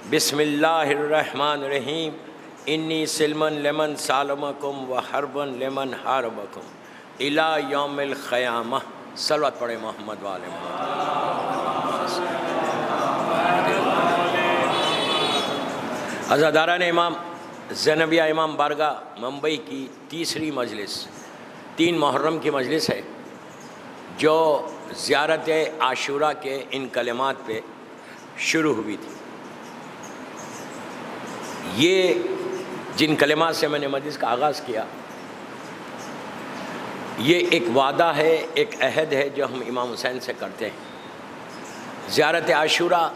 بسم اللہ الرحمن الرحیم انی سلمن لمن سالمکم و حربن لمن حاربکم الی یوم القیامہ۔ صلوات پڑھے محمد و آل محمد۔ عزاداران امام زینبیہ امام بارگاہ ممبئی کی تیسری مجلس 3 محرم کی مجلس ہے، جو زیارت عاشوراء کے ان کلمات پہ شروع ہوئی تھی۔ یہ جن کلمات سے میں نے مجلس کا آغاز کیا، یہ ایک وعدہ ہے، ایک عہد ہے جو ہم امام حسین سے کرتے ہیں۔ زیارت عاشوراء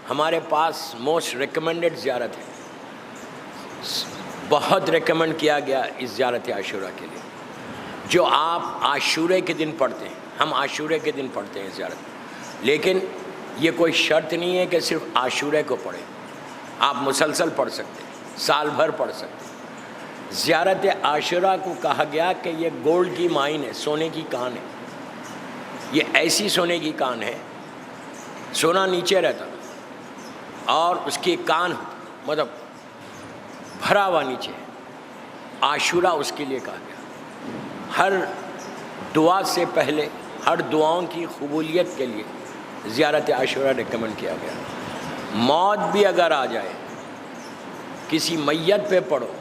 ہمارے پاس موسٹ ریکمنڈڈ زیارت ہے، بہت ریکمنڈ کیا گیا اس زیارت عاشوراء کے لیے، جو آپ عاشورے کے دن پڑھتے ہیں۔ ہم عاشورے کے دن پڑھتے ہیں زیارت، لیکن یہ کوئی شرط نہیں ہے کہ صرف عاشورے کو پڑھیں، آپ مسلسل پڑھ سکتے ہیں، سال بھر پڑھ سکتے ہیں۔ زیارت عاشوراء کو کہا گیا کہ یہ گولڈ کی مائن ہے، سونے کی کان ہے۔ یہ ایسی سونے کی کان ہے، سونا نیچے رہتا اور اس کی کان مطلب بھرا ہوا نیچے ہے۔ عاشوراء اس کے لیے کہا گیا۔ ہر دعا سے پہلے، ہر دعاؤں کی قبولیت کے لیے زیارت عاشوراء ریکمنڈ کیا گیا۔ موت بھی اگر آ جائے، کسی میت پہ پڑھو،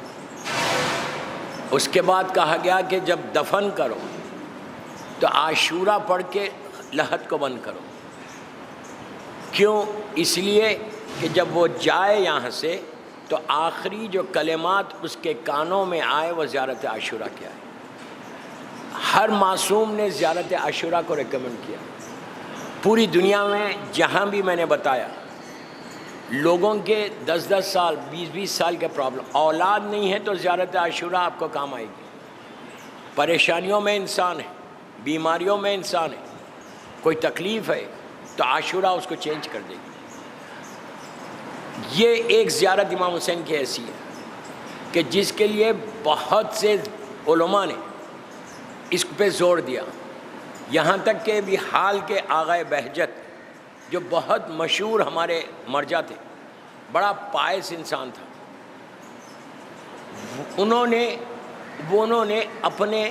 اس کے بعد کہا گیا کہ جب دفن کرو تو عاشوراء پڑھ کے لحد کو بند کرو۔ کیوں؟ اس لیے کہ جب وہ جائے یہاں سے تو آخری جو کلمات اس کے کانوں میں آئے وہ زیارت عاشوراء کے آئے۔ ہر معصوم نے زیارت عاشوراء کو ریکمنڈ کیا۔ پوری دنیا میں جہاں بھی میں نے بتایا، لوگوں کے 10 سال 20 سال کے پرابلم، اولاد نہیں ہے تو زیارت عاشوراء آپ کو کام آئے گی۔ پریشانیوں میں انسان ہے، بیماریوں میں انسان ہے، کوئی تکلیف ہے تو عاشوراء اس کو چینج کر دے گی۔ یہ ایک زیارت امام حسین کی ایسی ہے کہ جس کے لیے بہت سے علماء نے اس پہ زور دیا، یہاں تک کہ بھی حال کے آغا بہجت جو بہت مشہور ہمارے مرجع تھے، بڑا پائس انسان تھا، انہوں نے اپنے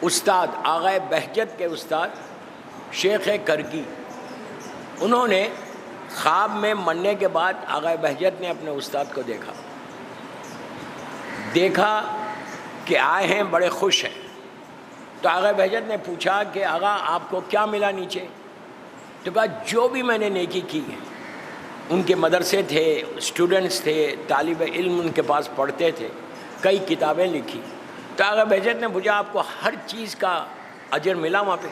استاد آغا بہجت کے استاد شیخ کرکی، انہوں نے خواب میں مرنے کے بعد آغا بہجت نے اپنے استاد کو دیکھا کہ آئے ہیں، بڑے خوش ہیں۔ تو آغا بہجت نے پوچھا کہ آغا آپ کو کیا ملا نیچے؟ تو کہا جو بھی میں نے نیکی کی ہے، ان کے مدرسے تھے، اسٹوڈنٹس تھے، طالب علم ان کے پاس پڑھتے تھے، کئی کتابیں لکھی۔ تو آغا بہجت نے پوچھا آپ کو ہر چیز کا اجر ملا وہاں پہ؟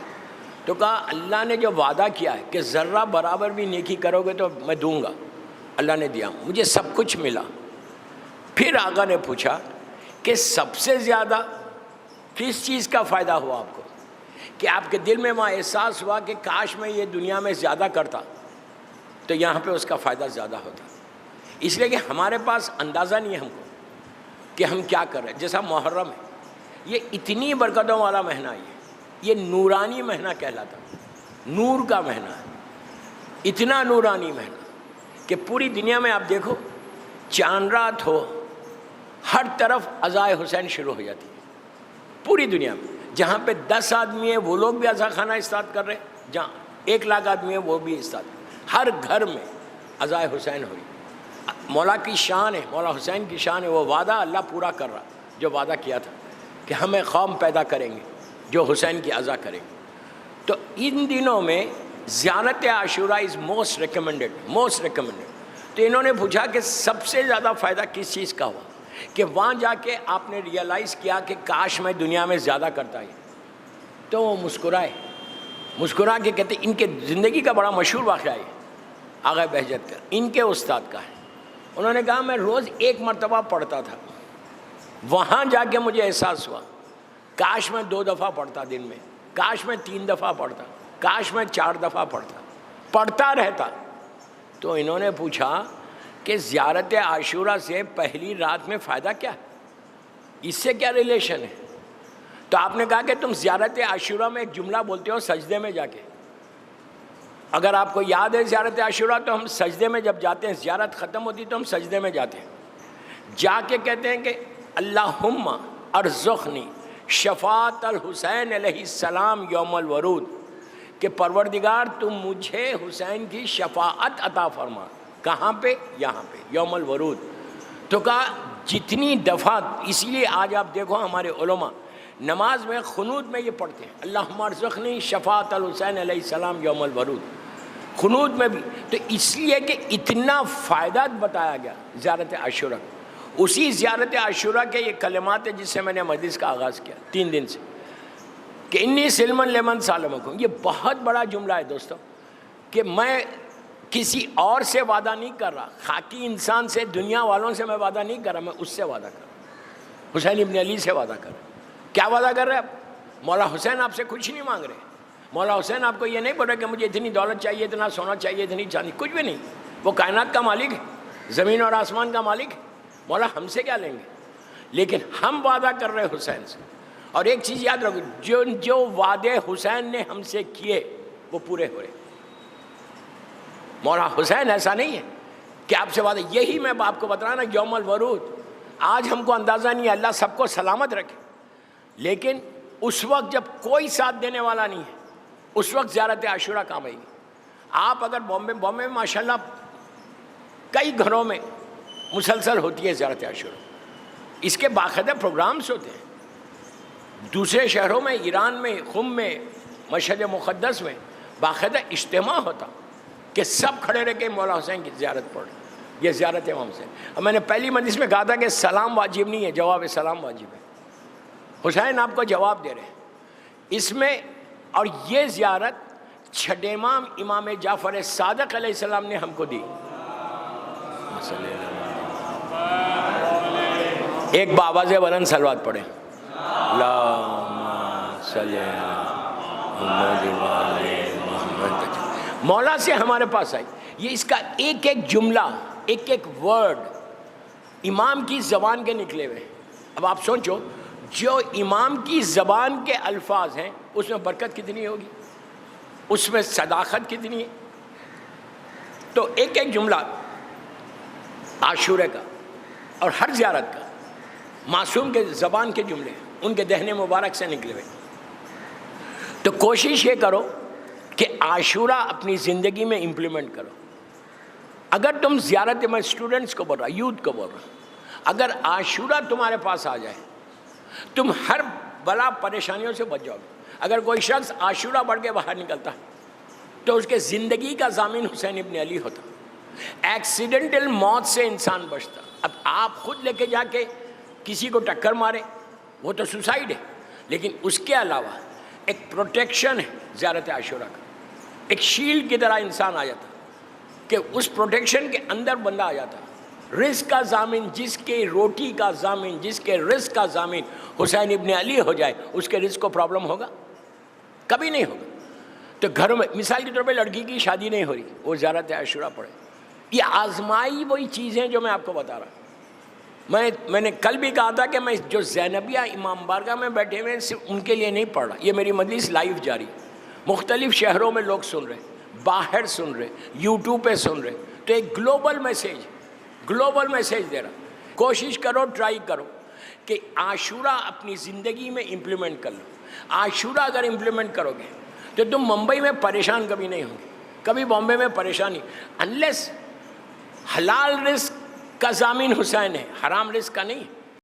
تو کہا اللہ نے جو وعدہ کیا ہے کہ ذرہ برابر بھی نیکی کرو گے تو میں دوں گا، اللہ نے دیا، مجھے سب کچھ ملا۔ پھر آقا نے پوچھا کہ سب سے زیادہ کس چیز کا فائدہ ہوا آپ کو، کہ آپ کے دل میں وہاں احساس ہوا کہ کاش میں یہ دنیا میں زیادہ کرتا تو یہاں پہ اس کا فائدہ زیادہ ہوتا۔ اس لیے کہ ہمارے پاس اندازہ نہیں ہے ہم کو کہ ہم کیا کر رہے ہیں۔ جیسا محرم ہے، یہ اتنی برکتوں والا مہینہ ہے، یہ نورانی مہینہ کہلاتا، نور کا مہینہ ہے، اتنا نورانی مہینہ کہ پوری دنیا میں آپ دیکھو، چاند رات ہو ہر طرف عزائے حسین شروع ہو جاتی ہے۔ پوری دنیا میں جہاں پہ 10 آدمی ہیں وہ لوگ بھی عزا خانہ اسٹارٹ کر رہے ہیں، جہاں 1 لاکھ آدمی ہیں وہ بھی اسٹارٹ، ہر گھر میں عزائے حسین ہوئی۔ مولا کی شان ہے، مولا حسین کی شان ہے، وہ وعدہ اللہ پورا کر رہا جو وعدہ کیا تھا کہ ہمیں قوم پیدا کریں گے جو حسین کی عزا کریں گے۔ تو ان دنوں میں زیارت عاشوراء از موسٹ ریکمنڈڈ۔ تو انہوں نے پوچھا کہ سب سے زیادہ فائدہ کس چیز کا ہوا، کہ وہاں جا کے آپ نے ریئلائز کیا کہ کاش میں دنیا میں زیادہ کرتا ہے۔ تو وہ مسکرا کے کہتے ان کے زندگی کا بڑا مشہور واقعہ ہے آغا بہجت کا، ان کے استاد کا ہے۔ انہوں نے کہا میں روز 1 مرتبہ پڑھتا تھا، وہاں جا کے مجھے احساس ہوا کاش میں 2 دفعہ پڑھتا دن میں، کاش میں 3 دفعہ پڑھتا، کاش میں 4 دفعہ پڑھتا رہتا۔ تو انہوں نے پوچھا کہ زیارت عاشوراء سے پہلی رات میں فائدہ کیا ہے، اس سے کیا ریلیشن ہے؟ تو آپ نے کہا کہ تم زیارت عاشوراء میں ایک جملہ بولتے ہو سجدے میں جا کے، اگر آپ کو یاد ہے زیارت عاشوراء، تو ہم سجدے میں جب جاتے ہیں، زیارت ختم ہوتی تو ہم سجدے میں جاتے ہیں، جا کے کہتے ہیں کہ اللہم ارزقنی شفاعت الحسین علیہ السلام یوم الورود، کہ پروردگار تم مجھے حسین کی شفاعت عطا فرما. کہاں پہ؟ یہاں پہ یوم الورود. تو کہا جتنی دفعہ، اسی لیے آج آپ دیکھو ہمارے علماء نماز میں قنوت میں یہ پڑھتے ہیں اللہم ارزقنی شفاعت الحسین علیہ السلام یوم الورود، قنوت میں بھی. تو اس لیے کہ اتنا فائدہ بتایا گیا زیارت عاشوراء. اسی زیارت عاشوراء کے یہ کلمات ہیں جس سے میں نے مجلس کا آغاز کیا 3 دن سے، کہ انی سلمن لمن سالمکم. یہ بہت بڑا جملہ ہے دوستو، کہ میں کسی اور سے وعدہ نہیں کر رہا، خاکی انسان سے، دنیا والوں سے میں وعدہ نہیں کر رہا، میں اس سے وعدہ کر رہا ہوں، حسین ابن علی سے وعدہ کر رہا ہوں. کیا وعدہ کر رہے آپ؟ مولا حسین آپ سے کچھ نہیں مانگ رہے. مولا حسین آپ کو یہ نہیں بول رہے کہ مجھے اتنی دولت چاہیے، اتنا سونا چاہیے، اتنی چاندی، کچھ بھی نہیں. وہ کائنات کا مالک ہے، زمین اور آسمان کا مالک ہے. مولا ہم سے کیا لیں گے؟ لیکن ہم وعدہ کر رہے حسین سے. اور ایک چیز یاد رکھو، جو وعدے حسین نے ہم سے کیے وہ پورے ہو رہے. مولا حسین ایسا نہیں ہے کہ آپ سے وعدہ، یہی میں آپ کو بتا رہا نا یوم الورود. آج ہم کو اندازہ نہیں ہے، اللہ سب کو سلامت رکھے، لیکن اس وقت جب کوئی ساتھ دینے والا نہیں ہے، اس وقت زیارت عاشوراء کام آئے گی. آپ اگر بامبے میں ماشاءاللہ کئی گھروں میں مسلسل ہوتی ہے زیارت عاشوراء، اس کے باقاعدہ پروگرامز ہوتے ہیں. دوسرے شہروں میں، ایران میں، قم میں، مشہد مقدس میں باقاعدہ اجتماع ہوتا کہ سب کھڑے رہ کے مولا حسین کی زیارت پڑھ. یہ زیارت امام حسین. اب میں نے پہلی مجلس میں کہا تھا کہ سلام واجب نہیں ہے، جواب سلام واجب ہے. حسین آپ کو جواب دے رہے ہیں اس میں. اور یہ زیارت چھٹے امام جعفر صادق علیہ السلام نے ہم کو دی. ایک بآواز بلند صلوات پڑھیں. اللہم صلی علی محمد. مولا سے ہمارے پاس آئی، یہ اس کا ایک ایک جملہ، ایک ایک ورڈ امام کی زبان کے نکلے ہوئے. اب آپ سوچو، جو امام کی زبان کے الفاظ ہیں اس میں برکت کتنی ہوگی، اس میں صداقت کتنی ہے. تو ایک ایک جملہ عاشورے کا اور ہر زیارت کا معصوم کے زبان کے جملے ان کے دہن مبارک سے نکلے ہوئے. تو کوشش یہ کرو کہ عاشوراء اپنی زندگی میں امپلیمنٹ کرو. اگر تم زیارت، میں اسٹوڈنٹس کو بول رہا، یوتھ کو بول رہا، اگر عاشوراء تمہارے پاس آ جائے تم ہر بلا پریشانیوں سے بچ جاؤ گے. اگر کوئی شخص عاشوراء پڑھ کے باہر نکلتا تو اس کے زندگی کا ضامن حسین ابن علی ہوتا. ایکسیڈنٹل موت سے انسان بچتا. اب آپ خود لے کے جا کے کسی کو ٹکر مارے وہ تو سوسائڈ ہے، لیکن اس کے علاوہ ایک پروٹیکشن ہے زیارت عاشوراء کا. ایک شیلڈ کی طرح انسان آ جاتا کہ اس پروٹیکشن کے اندر بندہ آ جاتا. رزق کا ضامن، جس کے روٹی کا ضامن، جس کے رزق کا ضامن حسین ابن علی ہو جائے، اس کے رزق کو پرابلم ہوگا؟ کبھی نہیں ہوگا. تو گھروں میں مثال کے طور پہ لڑکی کی شادی نہیں ہو رہی، وہ زیارت عاشوراء پڑھے. یہ آزمائی وہی چیزیں جو میں آپ کو بتا رہا ہوں. میں نے کل بھی کہا تھا کہ میں جو زینبیہ امام بارگاہ میں بیٹھے ہوئے ہیں صرف ان کے لیے نہیں پڑھ رہا. یہ میری مجلس لائیو جاری، مختلف شہروں میں لوگ سن رہے، باہر سن رہے، یوٹیوب پہ سن رہے. تو ایک گلوبل میسیج دے رہا. کوشش کرو، ٹرائی کرو کہ عاشوراء اپنی زندگی میں امپلیمنٹ کر لو. عاشوراء اگر امپلیمنٹ کرو گے تو تم ممبئی میں پریشان کبھی نہیں ہوں گے، کبھی بامبے میں پریشانی. انلیس حلال رزق کا ضامن حسین ہے، حرام رزق کا نہیں.